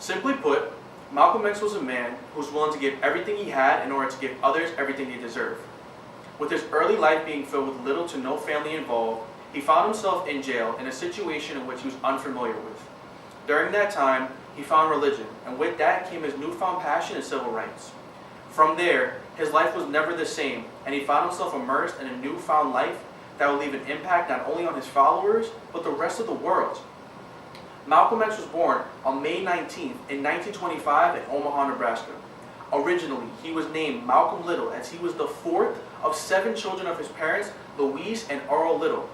Simply put, Malcolm X was a man who was willing to give everything he had in order to give others everything they deserve. With his early life being filled with little to no family involved, he found himself in jail in a situation in which he was unfamiliar with. During that time, he found religion, and with that came his newfound passion in civil rights. From there, his life was never the same, and he found himself immersed in a newfound life that would leave an impact not only on his followers, but the rest of the world. Malcolm X was born on May 19th in 1925 in Omaha, Nebraska. Originally, he was named Malcolm Little as he was the fourth of 7 children of his parents, Louise and Earl Little.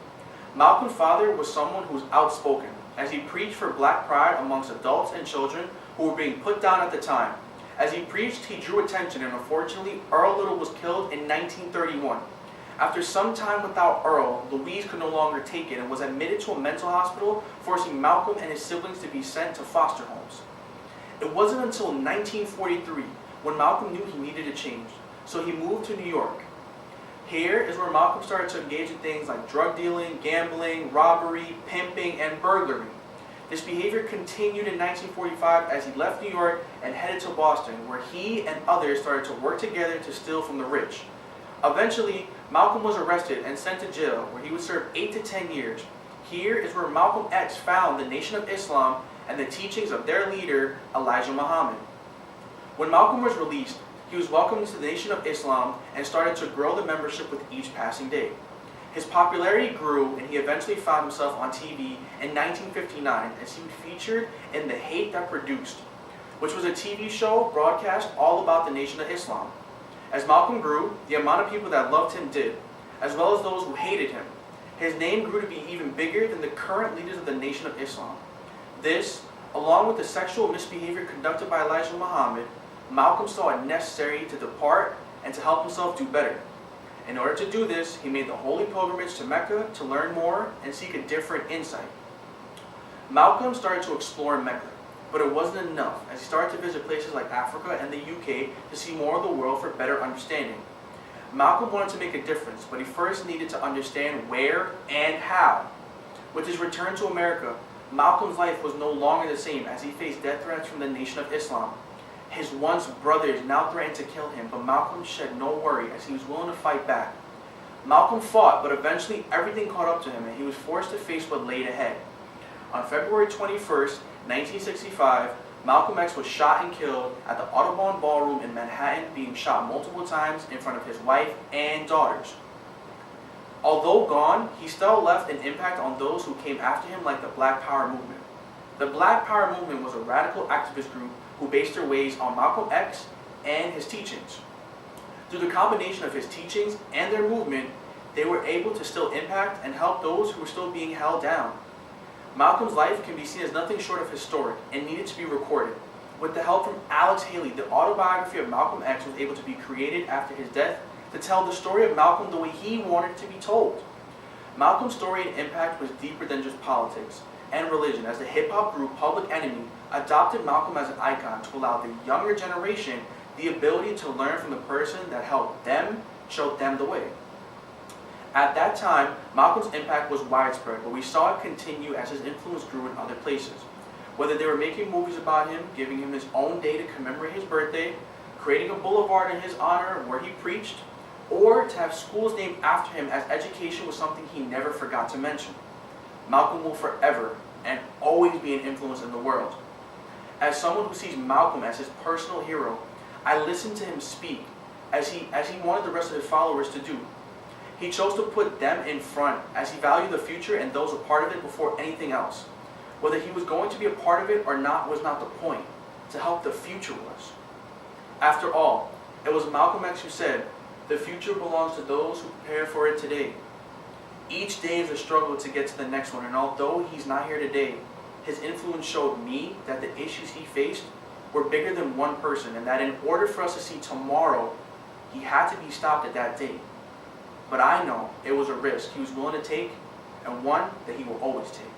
Malcolm's father was someone who was outspoken, as he preached for black pride amongst adults and children who were being put down at the time. As he preached, he drew attention, and unfortunately, Earl Little was killed in 1931. After some time without Earl, Louise could no longer take it and was admitted to a mental hospital, forcing Malcolm and his siblings to be sent to foster homes. It wasn't until 1943 when Malcolm knew he needed a change, so he moved to New York. Here is where Malcolm started to engage in things like drug dealing, gambling, robbery, pimping, and burglary. This behavior continued in 1945 as he left New York and headed to Boston, where he and others started to work together to steal from the rich. Eventually, Malcolm was arrested and sent to jail, where he would serve 8 to 10 years. Here is where Malcolm X found the Nation of Islam and the teachings of their leader, Elijah Muhammad. When Malcolm was released, he was welcomed into the Nation of Islam and started to grow the membership with each passing day. His popularity grew, and he eventually found himself on TV in 1959 as he was featured in The Hate That Produced, which was a TV show broadcast all about the Nation of Islam. As Malcolm grew, the amount of people that loved him did, as well as those who hated him. His name grew to be even bigger than the current leaders of the Nation of Islam. This, along with the sexual misbehavior conducted by Elijah Muhammad, Malcolm saw it necessary to depart and to help himself do better. In order to do this, he made the holy pilgrimage to Mecca to learn more and seek a different insight. Malcolm started to explore Mecca, but it wasn't enough, as he started to visit places like Africa and the UK to see more of the world for better understanding. Malcolm wanted to make a difference, but he first needed to understand where and how. With his return to America, Malcolm's life was no longer the same, as he faced death threats from the Nation of Islam. His once brothers now threatened to kill him, but Malcolm shed no worry, as he was willing to fight back. Malcolm fought, but eventually everything caught up to him, and he was forced to face what laid ahead. On February 21st, 1965, Malcolm X was shot and killed at the Audubon Ballroom in Manhattan, being shot multiple times in front of his wife and daughters. Although gone, he still left an impact on those who came after him, like the Black Power movement. The Black Power movement was a radical activist group who based their ways on Malcolm X and his teachings. Through the combination of his teachings and their movement, they were able to still impact and help those who were still being held down. Malcolm's life can be seen as nothing short of historic and needed to be recorded. With the help from Alex Haley, the autobiography of Malcolm X was able to be created after his death to tell the story of Malcolm the way he wanted it to be told. Malcolm's story and impact was deeper than just politics and religion, as the hip-hop group Public Enemy adopted Malcolm as an icon to allow the younger generation the ability to learn from the person that helped them, showed them the way. At that time, Malcolm's impact was widespread, but we saw it continue as his influence grew in other places. Whether they were making movies about him, giving him his own day to commemorate his birthday, creating a boulevard in his honor where he preached, or to have schools named after him, as education was something he never forgot to mention. Malcolm will forever and always be an influence in the world. As someone who sees Malcolm as his personal hero, I listened to him speak as he wanted the rest of his followers to do. He chose to put them in front, as he valued the future and those a part of it before anything else. Whether he was going to be a part of it or not was not the point. To help the future was. After all, it was Malcolm X who said, "The future belongs to those who prepare for it today." Each day is a struggle to get to the next one, and although he's not here today, his influence showed me that the issues he faced were bigger than one person, and that in order for us to see tomorrow, he had to be stopped at that day. But I know it was a risk he was willing to take, and one that he will always take.